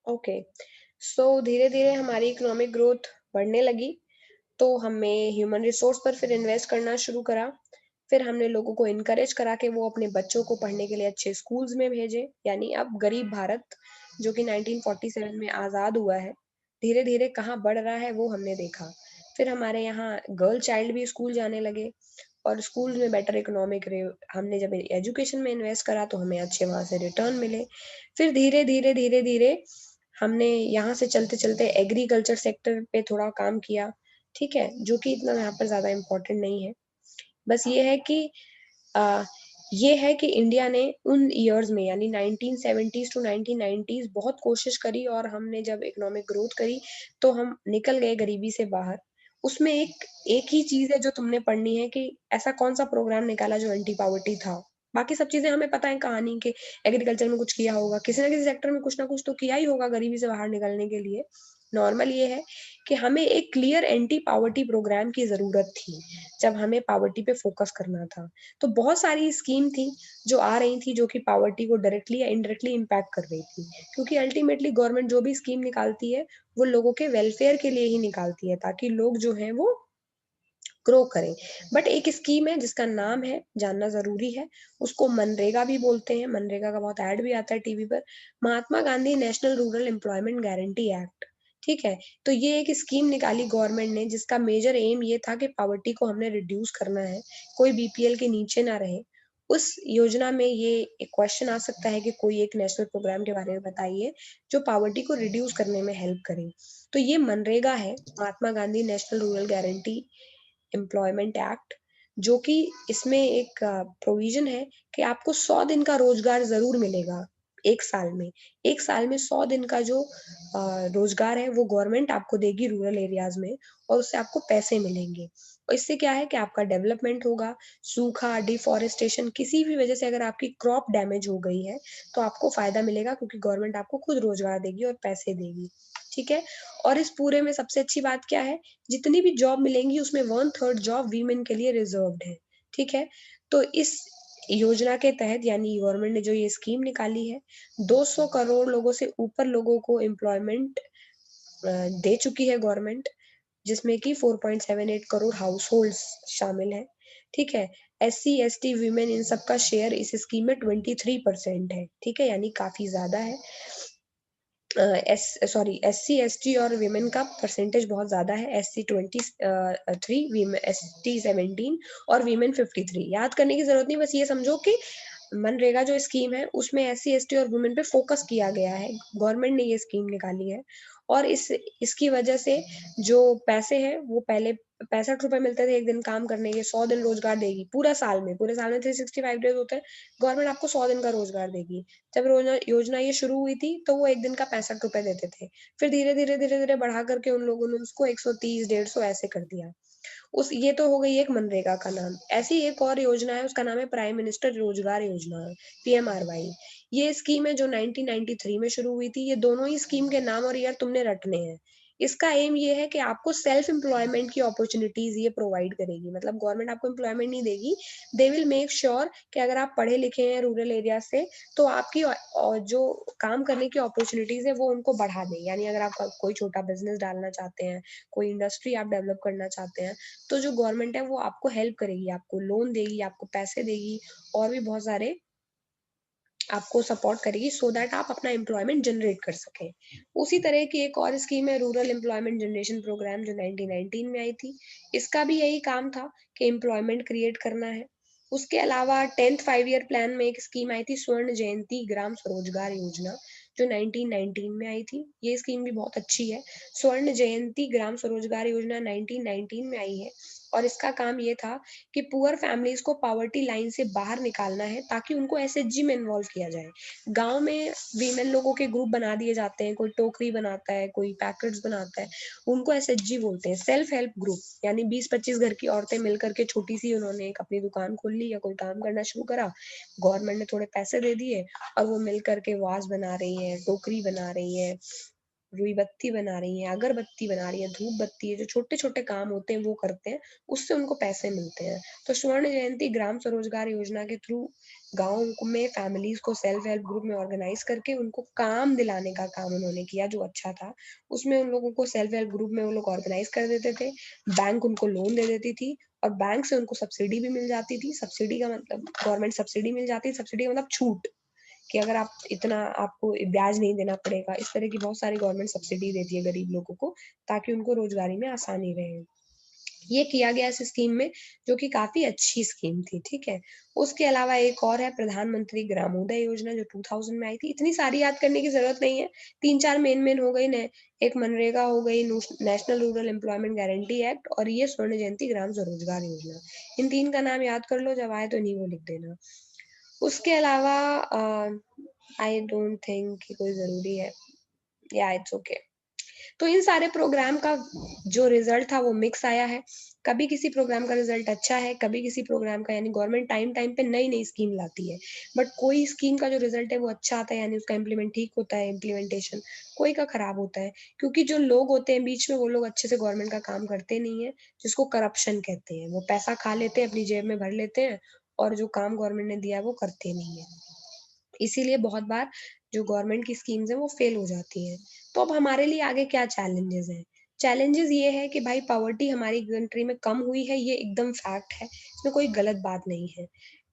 Okay. सो धीरे-धीरे हमारी economic growth बढ़ने लगी, तो हमें ह्यूमन रिसोर्स पर फिर इन्वेस्ट करना शुरू करा। फिर हमने लोगों को एनकरेज करा कि वो अपने बच्चों को पढ़ने के लिए अच्छे स्कूल्स में भेजें, यानी अब गरीब भारत, जो कि 1947 में आज़ाद हुआ है, धीरे-धीरे कहाँ बढ़ रहा है वो हमने देखा। फिर हमारे यहाँ गर्ल चाइल्ड भी स्कूल जाने लगे और स्कूल में बेटर इकोनॉमिक रहे। हमने जब एजुकेशन में इन्वेस्ट करा तो हमें अच्छे वहाँ से रिटर्न मिले। फिर धीरे-धीरे, धीरे-धीरे हमने यहाँ से चलते-चलते एग्रीकल्चर सेक्टर पे थोड़ा काम किया, ठीक है? जो कि इतना यहाँ पर ज़्यादा इम्पोर्टेंट नहीं है। बस अ, ये है कि इंडिया ने उन इयर्स में यानी 1970s टू 1990s बहुत कोशिश करी और हमने जब इकोनॉमिक ग्रोथ करी, तो हम निकल गए गरीबी से बाहर। उसमें एक एक ही चीज़ है जो तुमने पढ़नी है कि ऐसा कौन-सा प्रोग्राम निकाला जो एंटी पॉवर्टी था। बाकी सब चीज़ें हमें पता है कहानी कि एग्रीकल्चर में कुछ किया होगा, किसी न किसी सेक्टर में कुछ ना कुछ तो किया ही होगा गरीबी से बाहर निकलने के लिए। नॉर्मल ये है कि हमें एक क्लियर एंटी पॉवर्टी प्रोग्राम की ज़रूरत थी, जब हमें पॉवर्टी पे फ़ोकस करना था। तो बहुत सारी स्कीम थी, जो आ रही थी, जो कि पॉवर्टी को डायरेक्टली या इनडायरेक्टली इम्पैक्ट कर रही थी। क्योंकि अल्टीमेटली गवर्नमेंट जो भी स्कीम निकालती है, वो लोगों के वेलफेयर के लिए ही निकालती है, ताकि लोग जो हैं वो ग्रो करें। बट एक स्कीम है जिसका नाम है, जानना ज़रूरी है, उसको मनरेगा भी बोलते हैं, मनरेगा का बहुत ऐड भी आता है टीवी पर, Mahatma Gandhi National Rural Employment Guarantee Act, ठीक है? तो ये एक स्कीम निकाली गवर्नमेंट ने जिसका मेजर एम ये था कि पॉवर्टी को हमने रिड्यूस करना है, कोई बीपीएल के नीचे ना रहे। उस योजना में ये एक क्वेश्चन आ सकता है कि कोई एक नेशनल प्रोग्राम के बारे में बताइए, जो पॉवर्टी को रिड्यूस करने में हेल्प करे। तो ये मनरेगा है, Mahatma Gandhi National Rural Guarantee Employment Act, जो कि इसमें एक प्रोविज़न है कि आपको 100 दिन का रोज़गार ज़रूर मिलेगा, 1 साल में। 1 साल में 100 दिन का जो रोज़गार है वो गवर्नमेंट आपको देगी रूरल एरियाज़ में और उससे आपको पैसे मिलेंगे। और इससे क्या है कि आपका डेवलपमेंट होगा, सूखा, डिफ़ॉरेस्टेशन किसी भी वजह से अगर आपकी क्रॉप डैमेज हो गई है, तो आपको फ़ायदा मिलेगा क्योंकि गवर्नमेंट आपको खुद रोज़गार देगी और पैसे देगी, ठीक है? और इस पूरे में सबसे अच्छी बात क्या है, जितनी भी जॉब मिलेंगी उसमें 1/3 जॉब वीमेन के लिए रिज़र्व्ड है, ठीक है? तो इस योजना के तहत यानी गवर्नमेंट ने जो ये स्कीम निकाली है, 200 करोड़ लोगों से ऊपर लोगों को एम्प्लॉयमेंट दे चुकी है गवर्नमेंट, जिसमें कि 4.78 करोड़ हाउसहोल्ड्स शामिल हैं, ठीक है? एससी, एसटी, वीमेन इन सब का शेयर इस स्कीम में 23% है, ठीक है? यानी काफ़ी ज़्यादा है। एससी, एसटी और विमेन का परसेंटेज बहुत ज़्यादा है। एससी 3 एसटी 17 और वीमेन 53। याद करने की ज़रूरत नहीं, बस ये समझो कि मनरेगा जो स्कीम है उसमें एससी, एसटी और वुमेन पे फ़ोकस किया गया है। गवर्नमेंट ने ये स्कीम निकाली है और इसकी वजह से जो पैसे हैं वो पहले ₹65 मिलते थे 1 दिन काम करने के, 100 दिन रोज़गार देगी पूरे साल में 365 डेज़ होते हैं, गवर्नमेंट आपको 100 दिन का रोज़गार देगी। जब रोजना योजना ये शुरू हुई थी तो वो 1 दिन का ₹65 देते थे। फिर धीरे-धीरे, धीरे-धीरे बढ़ा कर के उन लोगों ने उसको 130, 150 ऐसे कर दिया। उस ये तो हो गई एक मनरेगा का नाम। ऐसी एक और योजना है उसका नाम है प्राइम मिनिस्टर रोज़गार योजना, पीएमआरवाई। ये स्कीम है जो 1993 में शुरू हुई थी। ये दोनों ही स्कीम के नाम और ईयर तुमने रटने हैं। इसका एम ये है कि आपको सेल्फ एम्प्लॉयमेंट की अपॉर्च्युनिटीज़ ये प्रोवाइड करेगी। मतलब गवर्नमेंट आपको एम्प्लॉयमेंट नहीं देगी, दे विल मेक श्योर कि अगर आप पढ़े लिखे हैं रूरल एरिया से तो आपकी जो काम करने की अपॉर्च्युनिटीज़ है वो उनको बढ़ा दें। यानी अगर आप कोई छोटा बिज़नेस डालना चाहते हैं, कोई इंडस्ट्री आप डेवलप करना चाहते हैं, तो जो गवर्नमेंट है वो आपको हेल्प करेगी, आपको लोन देगी, आपको पैसे देगी और भी बहुत सारे आपको सपोर्ट करेगी सो दैट आप अपना एम्प्लॉयमेंट जनरेट कर सकें। उसी तरह की एक और स्कीम है रूरल एम्प्लॉयमेंट जनरेशन प्रोग्राम जो 1919 में आई थी। इसका भी यही काम था कि एम्प्लॉयमेंट क्रिएट करना है। उसके अलावा 10th 5 ईयर प्लान में एक स्कीम आई थी स्वर्ण जयंती ग्राम स्वरोजगार योजना जो 1919 में आई थी। ये स्कीम भी बहुत अच्छी है। स्वर्ण जयंती ग्राम स्वरोजगार योजना 1919 में आई है और इसका काम ये था कि पुअर फैमिलीज़ को पॉवर्टी लाइन से बाहर निकालना है ताकि उनको एसएचजी में इन्वॉल्व किया जाए। गाँव में वीमेन लोगों के ग्रुप बना दिए जाते हैं, कोई टोकरी बनाता है, कोई पैकेट्स बनाता है, उनको एसएचजी बोलते हैं, सेल्फ हेल्प ग्रुप। यानी 20-25 घर की औरतें मिल कर के छोटी-सी उन्होंने एक अपनी दुकान खोल ली या कोई काम करना शुरू करा, गवर्नमेंट ने थोड़े पैसे दे दिए और वो मिल कर के वास बना रही हैं, टोकरी बना रही हैं, रुई बत्ती बना रही हैं, अगरबत्ती बना रही हैं, धूप बत्ती है, जो छोटे-छोटे काम होते हैं वो करते हैं, उससे उनको पैसे मिलते हैं। तो स्वर्ण जयंती ग्राम स्वरोजगार योजना के थ्रू गाँव में फैमिलीज़ को सेल्फ हेल्प ग्रुप में ऑर्गेनाइज़ करके उनको काम दिलाने का काम उन्होंने किया जो अच्छा था। उसमें उन लोगों को सेल्फ हेल्प ग्रुप में वो लोग ऑर्गेनाइज़ कर देते थे, बैंक उनको लोन दे देती थी और बैंक से उनको सब्सिडी भी मिल जाती थी। सब्सिडी का मतलब गवर्नमेंट सब्सिडी मिल जाती है, सब्सिडी का मतलब छूट। कि अगर आप इतना आपको ब्याज नहीं देना पड़ेगा, इस तरह की बहुत सारी गवर्नमेंट सब्सिडी देती है गरीब लोगों को, ताकि उनको रोज़गारी में आसानी रहे। ये किया गया इस स्कीम में, जो कि काफ़ी अच्छी स्कीम थी, ठीक है? उसके अलावा एक और है प्रधानमंत्री ग्रामोदय योजना जो 2000 में आई थी। इतनी सारी याद करने की ज़रूरत नहीं है, 3-4 मेन-मेन हो गई ने एक मनरेगा हो गई, national Rural Employment Guarantee act और ये स्वर्ण जयंती ग्राम स्वरोजगार योजना। इन 3 का नाम याद कर लो, जब आए तो इन्हीं को लिख देना। उसके अलावा आई डोंट थिंक कि कोई ज़रूरी है। या इट्स ओके। तो इन सारे प्रोग्राम का जो रिज़ल्ट था वो मिक्स आया है। कभी किसी प्रोग्राम का रिज़ल्ट अच्छा है, कभी किसी प्रोग्राम का यानी गवर्नमेंट टाइम-टाइम पे नई-नई स्कीम लाती है। बट कोई स्कीम का जो रिज़ल्ट है वो अच्छा आता है यानी उसका इम्प्लीमेंट ठीक होता है इम्प्लीमेंटेशन, कोई का खराब होता है। क्योंकि जो लोग होते हैं बीच में वो लोग अच्छे से गवर्नमेंट का काम करते नहीं हैं, जिसको करप्शन कहते हैं। वो पैसा खा लेते हैं, अपनी जेब में भर लेते हैं और जो काम गवर्नमेंट ने दिया है वो करते नहीं हैं। इसीलिए बहुत बार जो गवर्नमेंट की स्कीम्स हैं वो फेल हो जाती हैं। तो अब हमारे लिए आगे क्या चैलेंजेज़ हैं? चैलेंजेज़ ये है कि भाई पॉवर्टी हमारी कंट्री में कम हुई है, ये एकदम फैक्ट है, इसमें कोई गलत बात नहीं है,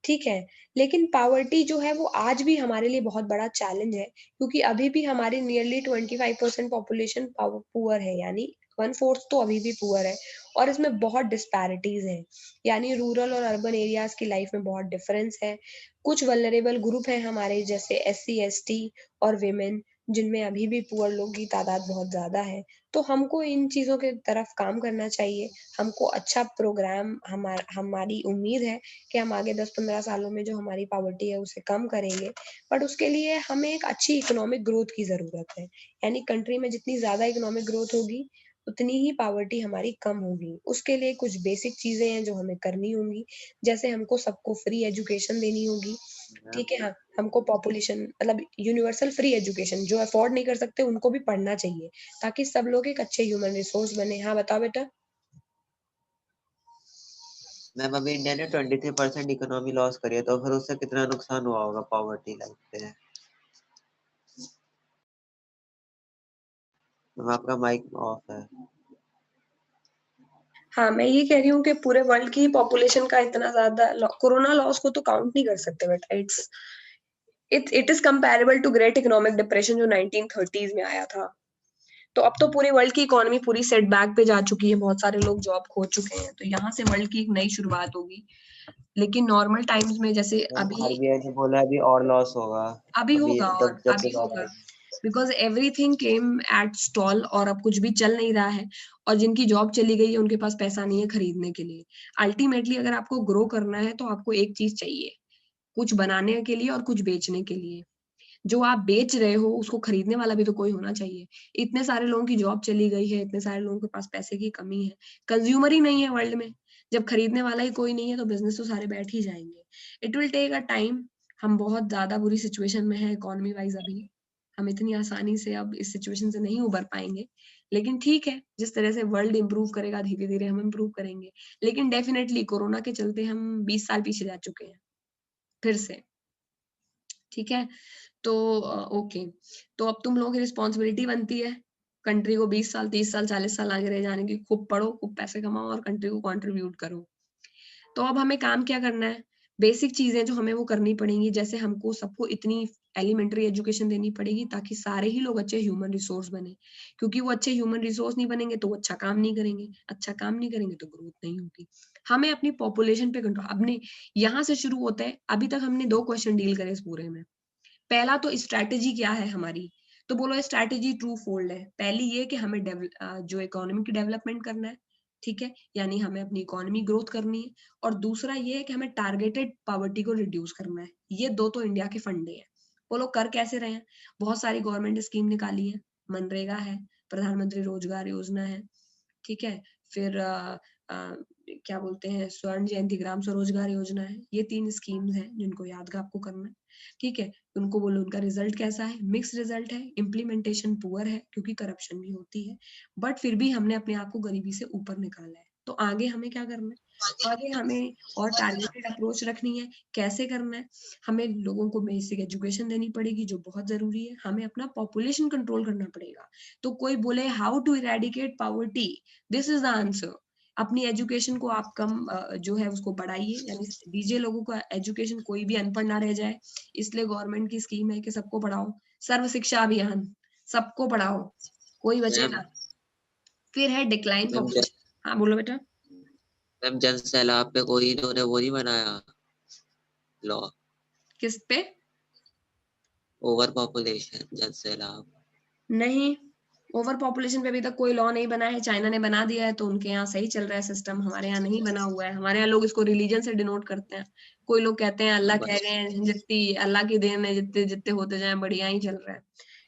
ठीक है? लेकिन पॉवर्टी जो है वो आज भी हमारे लिए बहुत बड़ा चैलेंज है, क्योंकि अभी भी हमारी नियरली 25% पॉपुलेशन पुअर है, यानी 1/4 तो अभी भी पुअर है और इसमें बहुत डिस्पैरिटीज़ हैं, यानी रूरल और अर्बन एरियाज़ की लाइफ़ में बहुत डिफरेंस है। कुछ वल्नरेबल ग्रुप हैं हमारे जैसे एससी, एसटी और विमेन जिनमें अभी भी पुअर लोग की तादाद बहुत ज़्यादा है। तो हमको इन चीज़ों के तरफ काम करना चाहिए। हमको अच्छा प्रोग्राम हमारी उम्मीद है कि हम आगे 10-15 सालों में जो हमारी पॉवर्टी है उसे कम करेंगे। बट उसके लिए हमें एक अच्छी इकोनॉमिक ग्रोथ की ज़रूरत है। यानी कंट्री में जितनी ज़्यादा इकोनॉमिक ग्रोथ होगी, उतनी ही पॉवर्टी हमारी कम होगी। उसके लिए कुछ बेसिक चीज़ें हैं जो हमें करनी होंगी। जैसे हमको सबको फ्री एजुकेशन देनी होगी, ठीक है? हाँ, हमको पॉपुलेशन मतलब यूनिवर्सल फ्री एजुकेशन जो अफ़ोर्ड नहीं कर सकते उनको भी पढ़ना चाहिए, ताकि सब लोग एक अच्छे ह्यूमन रिसोर्स बने। हाँ, बताओ बेटा? मैम अभी इंडिया ने 23% इकोनॉमी लॉस करी है, तो फिर उससे कितना नुकसान हुआ होगा पॉवर्टी लाइन पे। मैम आपका माइक ऑफ है। हाँ, मैं ये कह रही हूँ कि पूरे वर्ल्ड की पॉपुलेशन का इतना ज़्यादा कोरोना लॉस को तो काउंट नहीं कर सकते बेटा। It is comparable to great economic depression जो 1930s में आया था। तो अब तो पूरे वर्ल्ड की इकोनॉमी पूरी सेटबैक पे जा चुकी है, बहुत सारे लोग जॉब खो चुके हैं, तो यहाँ से वर्ल्ड की एक नई शुरुआत होगी। लेकिन नॉर्मल टाइम्स में जैसे मैम अभी आरबीआई ने बोला है अभी और लॉस होगा। अभी अभी होगा और जब जब से अभी लॉस होगा आई। Because everything came at stall और अब कुछ भी चल नहीं रहा है और जिनकी जॉब चली गई है उनके पास पैसा नहीं है खरीदने के लिए। अल्टीमेटली अगर आपको ग्रो करना है तो आपको एक चीज़ चाहिए, कुछ बनाने के लिए और कुछ बेचने के लिए। जो आप बेच रहे हो उसको खरीदने वाला भी तो कोई होना चाहिए। इतने सारे लोगों की जॉब चली गई है, इतने सारे लोगों के पास पैसे की कमी है, कंज़्यूमर ही नहीं है वर्ल्ड में। जब खरीदने वाला ही कोई नहीं है तो बिज़नेस तो सारे बैठ ही जाएँगे। It will take a time. हम बहुत ज़्यादा बुरी सिचुएशन में हैं इकोनॉमी वाइज़ अभी। हम इतनी आसानी से अब इस सिचुएशन से नहीं उभर पाएँगे। लेकिन ठीक है, जिस तरह से वर्ल्ड इम्प्रूव करेगा धीरे-धीरे हम इम्प्रूव करेंगे। लेकिन डेफ़िनेटली कोरोना के चलते हम 20 साल पीछे जा चुके हैं, फिर से। ठीक है? तो ओके, तो अब तुम लोगों की रिस्पॉन्सिबिलिटी बनती है, कंट्री को 20 साल, 30 साल, 40 साल आगे रह जाने की। खूब पढ़ो, खूब पैसे कमाओ और कंट्री को कंट्रीब्यूट करो। तो अब हमें काम क्या करना है? बेसिक चीज़ें जो हमें वो करनी पड़ेंगी, जैसे हमको सबको इतनी एलिमेंट्री एजुकेशन देनी पड़ेगी ताकि सारे ही लोग अच्छे ह्यूमन रिसोर्स बने। क्योंकि वो अच्छे ह्यूमन रिसोर्स नहीं बनेंगे तो वो अच्छा काम नहीं करेंगे, अच्छा काम नहीं करेंगे तो ग्रोथ नहीं होगी। हमें अपनी पॉपुलेशन पे कंट्रोल अपने यहाँ से शुरू होता है, अभी तक हमने 2 क्वेश्चन डील करे इस पूरे में। पहला तो स्ट्रैटेजी क्या है हमारी? तो बोलो स्ट्रैटेजी टू फोल्ड है। पहली ये कि हमें जो इकोनॉमी की डेवलपमेंट करना है, ठीक है? यानी हमें अपनी इकोनॉमी ग्रोथ करनी है और दूसरा ये है कि हमें टारगेटेड पॉवर्टी को रिड्यूस करना है। ये 2 तो इंडिया के फंडे हैं। बोलो कर कैसे रहे हैं? बहुत सारी गवर्नमेंट स्कीम निकाली है, मनरेगा है, प्रधानमंत्री रोजगार योजना है, ठीक है? फिर क्या बोलते हैं, स्वर्ण जयंती ग्राम स्वरोजगार योजना है। ये 3 स्कीम्स हैं जिनको याद आपको करना है, ठीक है। उनको बोलो उनका रिजल्ट कैसा है, मिक्स रिजल्ट है, इम्प्लीमेंटेशन पुअर है क्योंकि करप्शन भी होती है, बट फिर भी हमने अपने आप को गरीबी से ऊपर निकाला है। तो आगे हमें क्या करना है, आगे हमें और टारगेटेड अप्रोच रखनी है। कैसे करना है, हमें लोगों को बेसिक एजुकेशन देनी पड़ेगी जो बहुत जरूरी है, हमें अपना पॉपुलेशन कंट्रोल करना पड़ेगा। तो कोई बोले how to eradicate poverty, this is the answer. अपनी एजुकेशन को आप कम जो है उसको बढ़ाइए, यानी दीजिए लोगों को एजुकेशन, कोई भी अनपढ़ ना रह जाए। इसलिए गवर्नमेंट की स्कीम है कि सबको पढ़ाओ, सर्व शिक्षा अभियान, सबको पढ़ाओ, कोई बचे मैम ना। फिर है डिक्लाइन मैम पॉपुलेशन। हाँ बोलो बेटा। मैम जन सैलाब पे कोई इन्होंने वो नहीं बनाया लॉ, किस पे? ओवर पॉपुलेशन, जन सैलाब। नहीं, ओवर पॉपुलेशन पे अभी तक कोई लॉ नहीं बना है, चाइना ने बना दिया है तो उनके यहाँ सही चल रहा है सिस्टम, हमारे यहाँ नहीं बना हुआ है। हमारे यहाँ लोग इसको रिलीजन से डिनोट करते हैं। कोई लोग कहते हैं अल्लाह कह गए हैं, जितनी अल्लाह की देन है, जितने जितने होते जाए बढ़िया ही चल रहा है।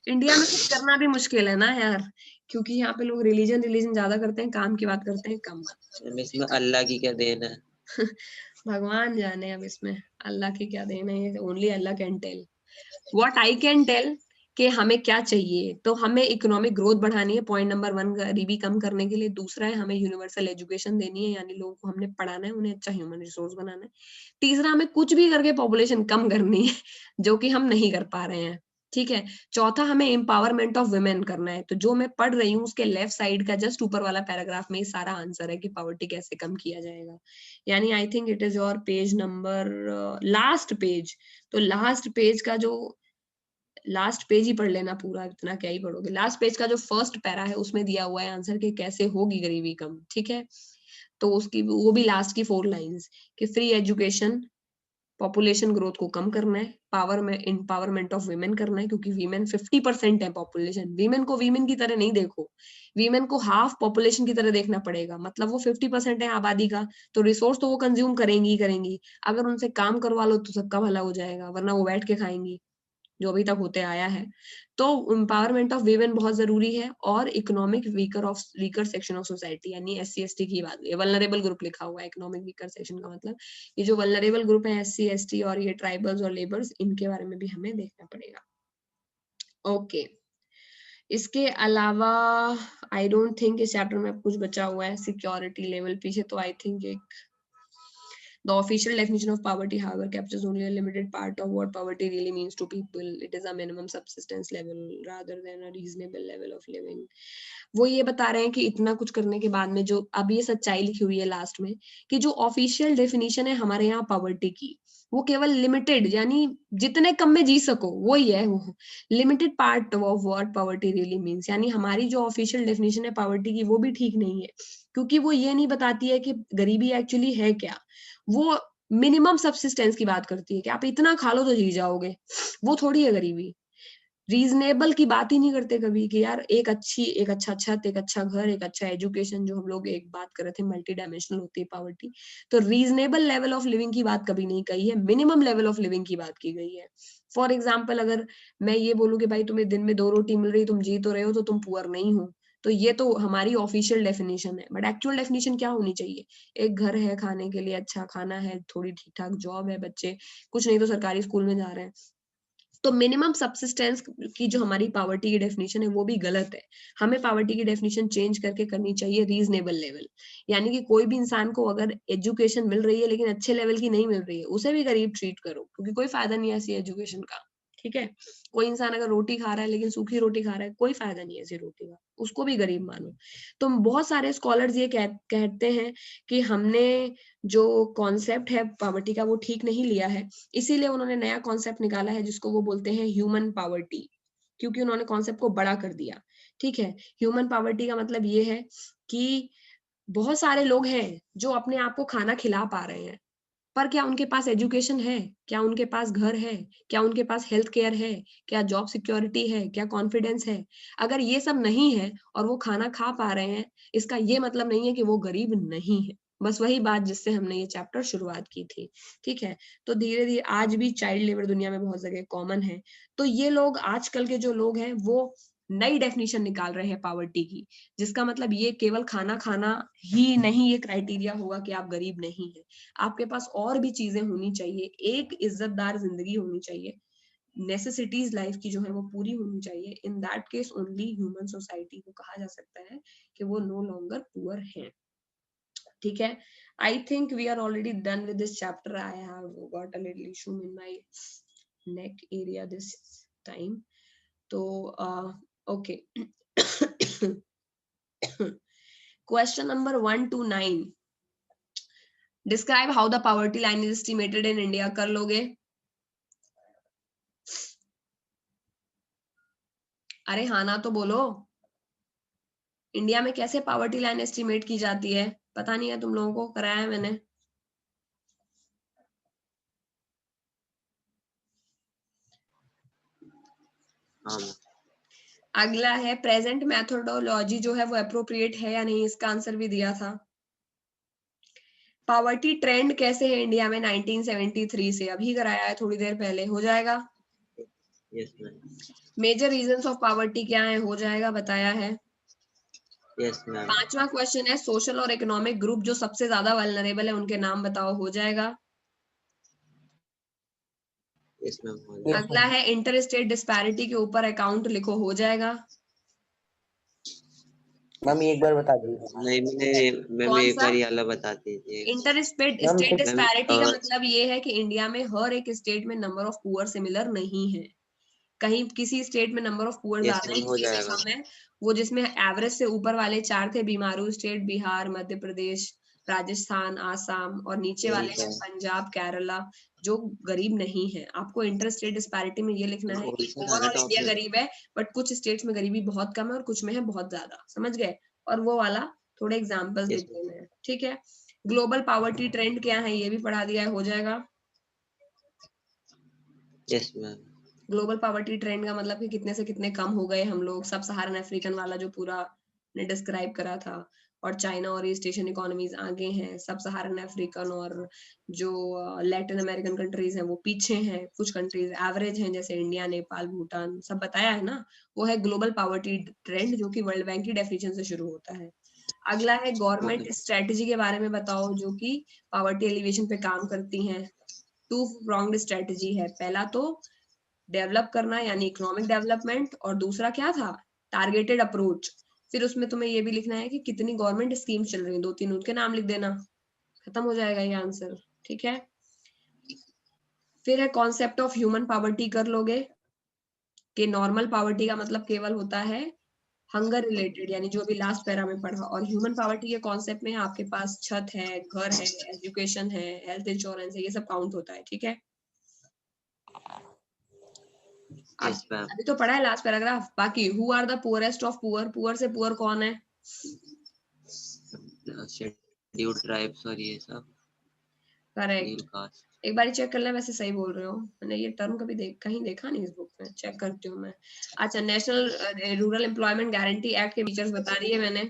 इंडिया में कुछ करना भी मुश्किल है ना यार, क्योंकि यहाँ पे लोग रिलीजन रिलीजन ज्यादा करते हैं, काम की बात करते हैं कम। मैम इसमें अल्लाह की क्या देन है? भगवान जाने अब इसमें अल्लाह की क्या देन है, ये only Allah can tell. What I can tell कि हमें क्या चाहिए, तो हमें इकोनॉमिक ग्रोथ बढ़ानी है, पॉइंट नंबर 1 गरीबी कम करने के लिए। दूसरा है हमें यूनिवर्सल एजुकेशन देनी है, यानी लोगों को हमने पढ़ाना है, उन्हें अच्छा ह्यूमन रिसोर्स बनाना है। तीसरा हमें कुछ भी करके पॉपुलेशन कम करनी है, जो कि हम नहीं कर पा रहे हैं, ठीक है। चौथा हमें एम्पावरमेंट ऑफ वुमेन करना है। तो जो मैं पढ़ रही हूँ उसके लेफ्ट साइड का जस्ट ऊपर वाला पैराग्राफ में ये सारा आंसर है कि पॉवर्टी कैसे कम किया जाएगा। यानी I think it is your page number last page. तो लास्ट पेज का जो लास्ट पेज ही पढ़ लेना पूरा, इतना क्या ही पढ़ोगे। लास्ट पेज का जो फर्स्ट पैरा है उसमें दिया हुआ है आंसर कि कैसे होगी गरीबी कम, ठीक है। तो उसकी वो भी लास्ट की 4 लाइंस कि फ्री एजुकेशन, पॉपुलेशन ग्रोथ को कम करना है, पावर में एम्पावरमेंट ऑफ वीमेन करना है, क्योंकि वीमेन 50% है पॉपुलेशन। वीमेन को वीमेन की तरह नहीं देखो, वीमेन को हाफ पॉपुलेशन की तरह देखना पड़ेगा। मतलब वो 50% है आबादी का, तो रिसोर्स तो वो कंज्यूम करेंगी ही करेंगी। अगर उनसे काम करवा लो तो सबका भला हो जाएगा, वरना वो बैठ के खाएंगी, जो अभी तक होते आया है। तो एम्पावरमेंट ऑफ वीमेन बहुत जरूरी है, और economic weaker section of society, यानी SC ST की बात, ये वल्नरेबल ग्रुप लिखा हुआ है। इकोनॉमिक वीकर सेक्शन का मतलब ये जो वल्नरेबल ग्रुप है SC ST और ये ट्राइबल्स और लेबर्स, इनके बारे में भी हमें देखना पड़ेगा। ओके, इसके अलावा आई डोंट थिंक इस चैप्टर में कुछ बचा हुआ है। सिक्योरिटी लेवल पीछे तो आई थिंक एक the official definition of poverty, however, captures only a limited part of what poverty really means to people. It is a minimum subsistence level rather than a reasonable level of living. वो ये बता रहे हैं कि इतना कुछ करने के बाद में जो अब ये सच्चाई लिखी हुई है लास्ट में, कि जो ऑफिशियल डेफिनेशन है हमारे यहाँ पॉवर्टी की, वो केवल लिमिटेड, यानी जितने कम में जी सको वो ही है। वो limited part of what poverty really means, यानी हमारी जो ऑफिशियल डेफिनेशन है पॉवर्टी की वो भी ठीक नहीं है, क्योंकि वो ये नहीं बताती है कि गरीबी एक्चुअली है क्या। वो मिनिमम सब्सिस्टेंस की बात करती है कि आप इतना खा लो तो जी जाओगे, वो थोड़ी है गरीबी। रीजनेबल की बात ही नहीं करते कभी कि यार एक अच्छा छत, एक अच्छा घर, एक अच्छा एजुकेशन, जो हम लोग एक बात कर रहे थे मल्टी डायमेंशनल होती है पॉवर्टी। तो रीजनेबल लेवल ऑफ लिविंग की बात कभी नहीं कही है, मिनिमम लेवल ऑफ लिविंग की बात की गई है। फॉर एग्जाम्पल, अगर मैं ये बोलूँ कि भाई तुम्हें दिन में 2 रोटी मिल रही, तुम जी तो रहे हो, तो तुम पुअर नहीं हो। तो ये तो हमारी ऑफिशियल डेफिनेशन है, बट एक्चुअल डेफिनेशन क्या होनी चाहिए? एक घर है, खाने के लिए अच्छा खाना है, थोड़ी ठीक ठाक जॉब है, बच्चे कुछ नहीं तो सरकारी स्कूल में जा रहे हैं। तो मिनिमम सब्सिस्टेंस की जो हमारी पॉवर्टी की डेफिनेशन है वो भी गलत है। हमें पॉवर्टी की डेफिनेशन चेंज करके करनी चाहिए रीजनेबल लेवल, यानी कि कोई भी इंसान को अगर एजुकेशन मिल रही है लेकिन अच्छे लेवल की नहीं मिल रही है, उसे भी गरीब ट्रीट करो, क्योंकि कोई फायदा नहीं है ऐसी एजुकेशन का, ठीक है। कोई इंसान अगर रोटी खा रहा है लेकिन सूखी रोटी खा रहा है, कोई फायदा नहीं है ऐसी रोटी का, उसको भी गरीब मानो। तो बहुत सारे स्कॉलर्स ये कहते हैं कि हमने जो कॉन्सेप्ट है पॉवर्टी का वो ठीक नहीं लिया है, इसीलिए उन्होंने नया कॉन्सेप्ट निकाला है जिसको वो बोलते हैं ह्यूमन पॉवर्टी, क्योंकि उन्होंने कॉन्सेप्ट को बड़ा कर दिया, ठीक है। ह्यूमन पॉवर्टी का मतलब ये है कि बहुत सारे लोग हैं जो अपने आप को खाना खिला पा रहे हैं, पर क्या उनके पास एजुकेशन है, क्या उनके पास घर है, क्या उनके पास हेल्थ केयर है, क्या जॉब सिक्योरिटी है, क्या कॉन्फिडेंस है? अगर ये सब नहीं है और वो खाना खा पा रहे हैं, इसका ये मतलब नहीं है कि वो गरीब नहीं है। बस वही बात जिससे हमने ये चैप्टर शुरुआत की थी, ठीक है। तो धीरे धीरे आज भी चाइल्ड लेबर दुनिया में बहुत जगह कॉमन है। तो ये लोग आजकल के जो लोग हैं वो नई डेफिनेशन निकाल रहे हैं पावर्टी की, जिसका मतलब ये केवल खाना खाना ही नहीं ये क्राइटेरिया होगा कि आप गरीब नहीं है, आपके पास और भी चीजें होनी चाहिए, एक इज्जतदार जिंदगी होनी चाहिए, नेसेसिटीज लाइफ की जो है वो पूरी होनी चाहिए। In that case only human society को कहा जा सकता है कि वो नो लॉन्गर पुअर है। ठीक है, I think we are already done with this chapter. I have got a little issue in my neck area this time, तो okay. Question number 1 to 9, describe how the poverty line is estimated in India. कर लोगे? अरे हाँ ना तो बोलो, India में कैसे पॉवर्टी लाइन एस्टिमेट की जाती है? पता नहीं है तुम लोगों को, कराया है मैंने। हाँ अगला है प्रेजेंट मेथोडोलॉजी जो है वो अप्रोप्रिएट है या नहीं, इसका आंसर भी दिया था। पॉवर्टी ट्रेंड कैसे है इंडिया में 1973 से, अभी कराया है थोड़ी देर पहले, हो जाएगा। Yes ma'am, major reasons of poverty क्या है, हो जाएगा, बताया है। यस मैम, 5वां क्वेश्चन है सोशल और इकोनॉमिक ग्रुप जो सबसे ज्यादा वल्नरेबल है उनके नाम बताओ, हो जाएगा। यस मैम, अगला है इंटर स्टेट डिस्पैरिटी के ऊपर अकाउंट लिखो, हो जाएगा। मैम एक बार बता दीजिए। नहीं मैम कौन एक सा? बार ये वाला बता दीजिए। इंटर स्टेट मैम डिस्पैरिटी का मतलब ये है कि इंडिया में हर एक स्टेट में नंबर ऑफ पुअर सिमिलर नहीं है, कहीं किसी स्टेट में नंबर ऑफ पुअर यस ज्यादा है, मैम हो किसी में जाएगा। कम है। वो जिसमें एवरेज से ऊपर वाले 4 थे, बीमारू स्टेट, बिहार, मध्य प्रदेश, राजस्थान, आसाम, और नीचे यही वाले तो हैं पंजाब, केरला, जो गरीब नहीं है। आपको इंटर स्टेट डिस्पैरिटी में ये लिखना है कि ओडिशा था ना ओवरऑल टॉप इंडिया में। गरीब है, बट कुछ स्टेट्स में गरीबी बहुत कम है और कुछ में है बहुत ज्यादा, समझ गए? और वो वाला थोड़े एग्जाम्पल्स यस लिख मैम, देना है, ठीक है। ग्लोबल पॉवर्टी ट्रेंड क्या है ये भी पढ़ा दिया है, हो जाएगा। Yes ma'am, global poverty trend का मतलब कि कितने से कितने कम हो गए हम लोग, सब सहारन अफ्रीकन वाला जो पूरा ने डिस्क्राइब करा था, और चाइना और ईस्ट एशियन इकोनॉमीज आगे हैं, सब सहारन अफ्रीकन और जो लैटिन अमेरिकन कंट्रीज हैं वो पीछे हैं, कुछ कंट्रीज एवरेज हैं जैसे इंडिया, नेपाल, भूटान, सब बताया है ना। वो है ग्लोबल पॉवर्टी ट्रेंड जो कि वर्ल्ड बैंक की डेफिनेशन से शुरू होता है। अगला है गवर्नमेंट ओके। स्ट्रेटेजी के बारे में बताओ जो कि पॉवर्टी एलिवेशन पे काम करती हैं। टू प्रोंग्ड स्ट्रेटेजी है, पहला तो डेवलप करना यानी इकोनॉमिक डेवलपमेंट, और दूसरा क्या था, टारगेटेड अप्रोच। फिर उसमें तुम्हें ये भी लिखना है कि कितनी गवर्नमेंट स्कीम चल रही है, 2-3 उनके नाम लिख देना, खत्म हो जाएगा ये आंसर, ठीक है। फिर है कॉन्सेप्ट ऑफ ह्यूमन पॉवर्टी, कर लोगे कि नॉर्मल पॉवर्टी का मतलब केवल होता है हंगर रिलेटेड, यानी जो अभी लास्ट पैरा में पढ़ा, और ह्यूमन पॉवर्टी के कॉन्सेप्ट में आपके पास छत है, घर है, एजुकेशन है, हेल्थ इंश्योरेंस है, ये सब काउंट होता है, ठीक है। अब यस मैम, अभी तो पढ़ा है लास्ट पैराग्राफ, बाकी who are the poorest of poor, poor से पुअर कौन है? शेड्यूल्ड ट्राइब्स और ये सब करेक्ट। नील कास्ट। एक बार चेक कर ले, वैसे सही बोल रहे हो, मैंने ये टर्म कभी कहीं देखा नहीं इस बुक में, चेक करती हूँ मैं। अच्छा, national Rural Employment Guarantee act के फीचर्स बता दिए मैंने।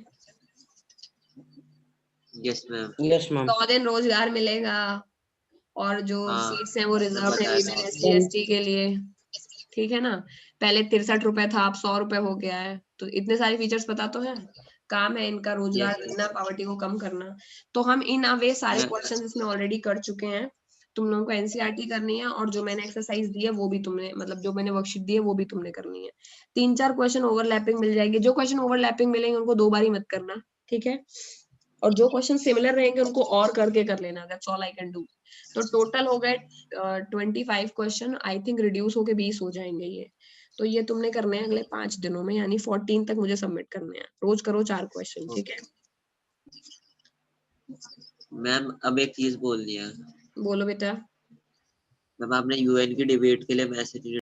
Yes ma'am, yes ma'am. 100 दिन रोजगार मिलेगा, और जो हाँ सीट्स हैं वो मैम रिजर्व है बताया वीमेन, था एससी, एसटी के लिए, ठीक है ना। पहले 63 रुपए था, अब 100 रुपए हो गया है, तो इतने सारे फीचर्स पता तो है। काम है इनका रोजगार यस देना, पॉवर्टी को कम करना। तो हम इन अ वे सारे मैम। क्वेश्चन इसमें ऑलरेडी कर चुके हैं। तुम लोगों को एनसीईआरटी करनी है, और जो मैंने एक्सरसाइज दी है वो भी तुमने, मतलब जो मैंने वर्कशीट दी है वो भी तुमने करनी है। 3-4 क्वेश्चन ओवरलैपिंग मिल जाएंगे, जो क्वेश्चन ओवरलैपिंग मिलेंगे उनको 2 बार ही मत करना, ठीक है। और जो क्वेश्चन सिमिलर रहेंगे उनको और करके कर लेना, that's all I can do. तो टोटल हो गए 25 क्वेश्चन, आई थिंक रिड्यूस होके 20 हो जाएंगे ये। तो ये तुमने करने हैं अगले 5 दिनों में, यानी 14 तक मुझे सबमिट करने हैं, रोज करो 4 क्वेश्चन, ठीक है। मैम अब एक चीज बोलनी है। बोलो बेटा। मैम आपने यूएन की डिबेट के लिए मैसेज